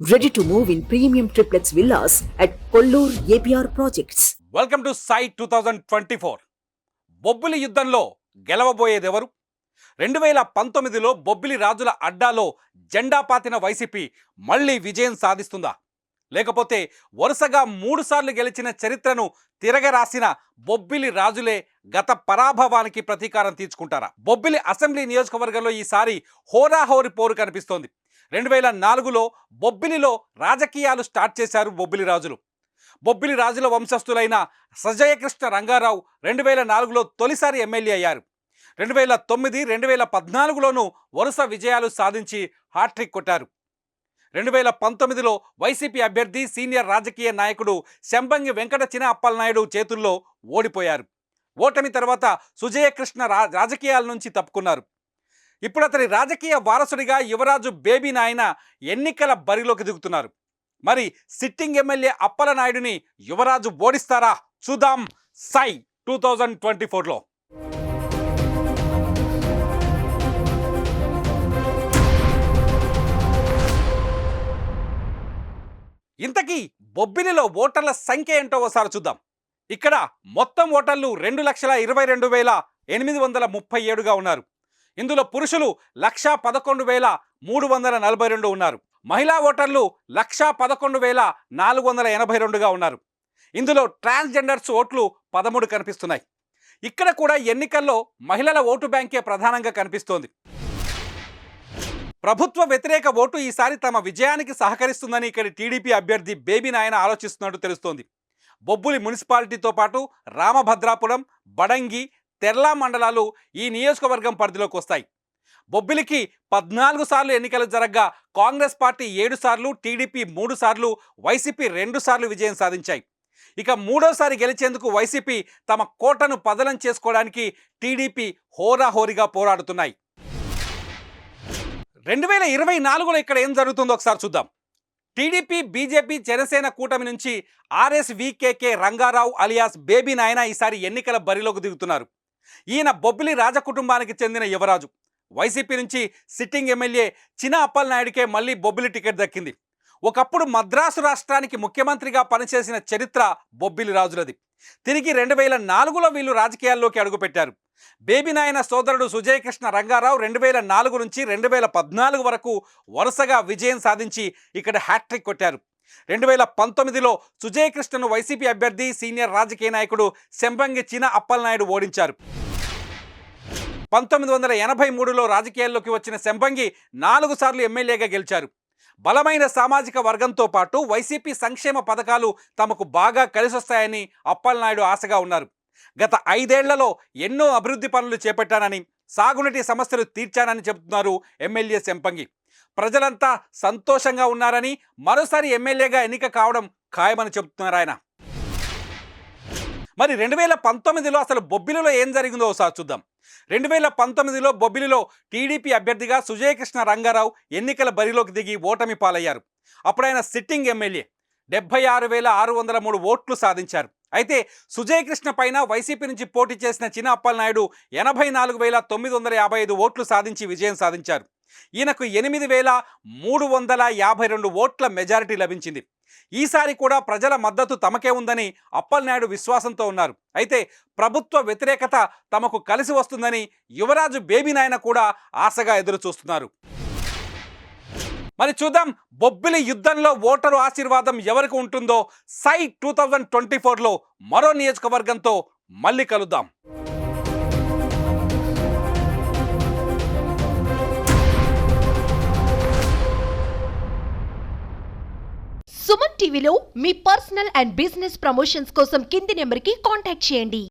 Ready to move in premium triplex villas at Kollur APR Projects. Welcome to సై 2024. బొబ్బిలి యుద్ధంలో గెలవబోయేదెవరు? 2019లో బొబ్బిలి రాజుల అడ్డాలో జెండా పాతిన వైసీపీ మళ్ళీ విజయం సాధిస్తుందా? లేకపోతే వరుసగా 3 సార్లు గెలిచిన చరిత్రను తిరగరాసిన బొబ్బిలి రాజులే గత పరాభవానికి ప్రతీకారం తీర్చుకుంటారా? బొబ్బిలి అసెంబ్లీ నియోజకవర్గంలో ఈసారి హోరాహోరి పోరు కనిపిస్తోంది. 2004లో బొబ్బిలిలో రాజకీయాలు స్టార్ట్ చేశారు బొబ్బిలి రాజులు. బొబ్బిలి రాజుల వంశస్థులైన సజయకృష్ణ రంగారావు 2004లో తొలిసారి ఎమ్మెల్యే అయ్యారు. 2009, 2014లోనూ వరుస విజయాలు సాధించి హ్యాట్రిక్ కొట్టారు. 2019లో వైసీపీ అభ్యర్థి సీనియర్ రాజకీయ నాయకుడు శంబంగి వెంకట చిన అప్పలనాయుడు చేతుల్లో ఓడిపోయారు. ఓటమి తర్వాత సుజయకృష్ణ రాజకీయాల నుంచి తప్పుకున్నారు. ఇప్పుడు అతని రాజకీయ వారసుడిగా యువరాజు బేబీ నాయన ఎన్నికల బరిలోకి దిగుతున్నారు. మరి సిట్టింగ్ ఎమ్మెల్యే అప్పలనాయుడిని యువరాజు ఓడిస్తారా? చూద్దాం సై 2024లో. ఇంతకీ బొబ్బిలిలో ఓటర్ల సంఖ్య ఏంటో ఒకసారి చూద్దాం. ఇక్కడ మొత్తం ఓటర్లు 2,22,837గా ఉన్నారు. ఇందులో పురుషులు 1,11,342 ఉన్నారు. మహిళా ఓటర్లు 1,11,482గా ఉన్నారు. ఇందులో ట్రాన్స్జెండర్స్ ఓట్లు 13 కనిపిస్తున్నాయి. ఇక్కడ కూడా ఎన్నికల్లో మహిళల ఓటు బ్యాంకే ప్రధానంగా కనిపిస్తోంది. ప్రభుత్వ వ్యతిరేక ఓటు ఈసారి తమ విజయానికి సహకరిస్తుందని ఇక్కడి టీడీపీ అభ్యర్థి బేబీ నాయన ఆలోచిస్తున్నట్టు తెలుస్తోంది. బొబ్బులి మున్సిపాలిటీతో పాటు రామభద్రాపురం, బడంగి, తెర్లా మండలాలు ఈ నియోజకవర్గం పరిధిలోకి వస్తాయి. బొబ్బిలికి 14 సార్లు ఎన్నికలు జరగ్గా కాంగ్రెస్ పార్టీ 7 సార్లు, టీడీపీ 3 సార్లు, వైసీపీ 2 సార్లు విజయం సాధించాయి. ఇక మూడోసారి గెలిచేందుకు వైసీపీ తమ కోటను పదలం చేసుకోవడానికి టీడీపీ హోరాహోరీగా పోరాడుతున్నాయి. 2024లో ఇక్కడ ఏం జరుగుతుందో ఒకసారి చూద్దాం. టీడీపీ, బీజేపీ, జనసేన కూటమి నుంచి ఆర్ఎస్వీకేకే రంగారావు అలియాస్ బేబీ నాయన ఈసారి ఎన్నికల బరిలోకి దిగుతున్నారు. ఈయన బొబ్బిలి రాజకుటుంబానికి చెందిన యువరాజు. వైసీపీ నుంచి సిట్టింగ్ ఎమ్మెల్యే చిన అప్పలనాయుడికే మళ్ళీ బొబ్బిలి టికెట్ దక్కింది. ఒకప్పుడు మద్రాసు రాష్ట్రానికి ముఖ్యమంత్రిగా పనిచేసిన చరిత్ర బొబ్బిలి రాజులది. తిరిగి 2004లో వీళ్ళు రాజకీయాల్లోకి అడుగుపెట్టారు. బేబీ నాయన సోదరుడు సుజయకృష్ణ రంగారావు 2004 నుంచి 2014 వరకు వరుసగా విజయం సాధించి ఇక్కడ హ్యాట్రిక్ కొట్టారు. 2019లో సుజయకృష్ణను వైసీపీ అభ్యర్థి సీనియర్ రాజకీయ నాయకుడు శంబంగి చిన అప్పలనాయుడు ఓడించారు. 1983లో రాజకీయాల్లోకి వచ్చిన శంబంగి 4 సార్లు ఎమ్మెల్యేగా గెలిచారు. బలమైన సామాజిక వర్గంతో పాటు వైసీపీ సంక్షేమ పథకాలు తమకు బాగా కలిసొస్తాయని అప్పలనాయుడు ఆశగా ఉన్నారు. గత 5 ఏళ్లలో ఎన్నో అభివృద్ధి పనులు చేపట్టానని, సాగునీటి సమస్యలు తీర్చానని చెబుతున్నారు ఎమ్మెల్యే శంబంగి. ప్రజలంతా సంతోషంగా ఉన్నారని, మరోసారి ఎమ్మెల్యేగా ఎన్నిక కావడం ఖాయమని చెబుతున్నారు ఆయన. మరి 2019లో అసలు బొబ్బిలిలో ఏం జరిగిందో ఒకసారి చూద్దాం. 2019లో బొబ్బిలిలో టీడీపీ అభ్యర్థిగా సుజయకృష్ణ రంగారావు ఎన్నికల బరిలోకి దిగి ఓటమి పాలయ్యారు. అప్పుడు ఆయన సిట్టింగ్ ఎమ్మెల్యే 76,603 ఓట్లు సాధించారు. అయితే సుజయకృష్ణ పైన వైసీపీ నుంచి పోటీ చేసిన చిన అప్పలనాయుడు 84,955 ఓట్లు సాధించి విజయం సాధించారు. ఈయనకు 8,352 ఓట్ల మెజారిటీ లభించింది. ఈసారి కూడా ప్రజల మద్దతు తమకే ఉందని అప్పలనాయుడు విశ్వాసంతో ఉన్నారు. అయితే ప్రభుత్వ వ్యతిరేకత తమకు కలిసి వస్తుందని యువరాజు బేబీ నాయన కూడా ఆశగా ఎదురు చూస్తున్నారు. మరి చూద్దాం బొబ్బిలి యుద్ధంలో ఓటరు ఆశీర్వాదం ఎవరికి ఉంటుందో. సై 2024లో మరో నియోజకవర్గంతో మళ్ళీ కలుద్దాం. సుమన్ టీవీలో మీ పర్సనల్ అండ్ బిజినెస్ ప్రమోషన్స్ కోసం కింది నెంబర్కి కాంటాక్ట్ చేయండి.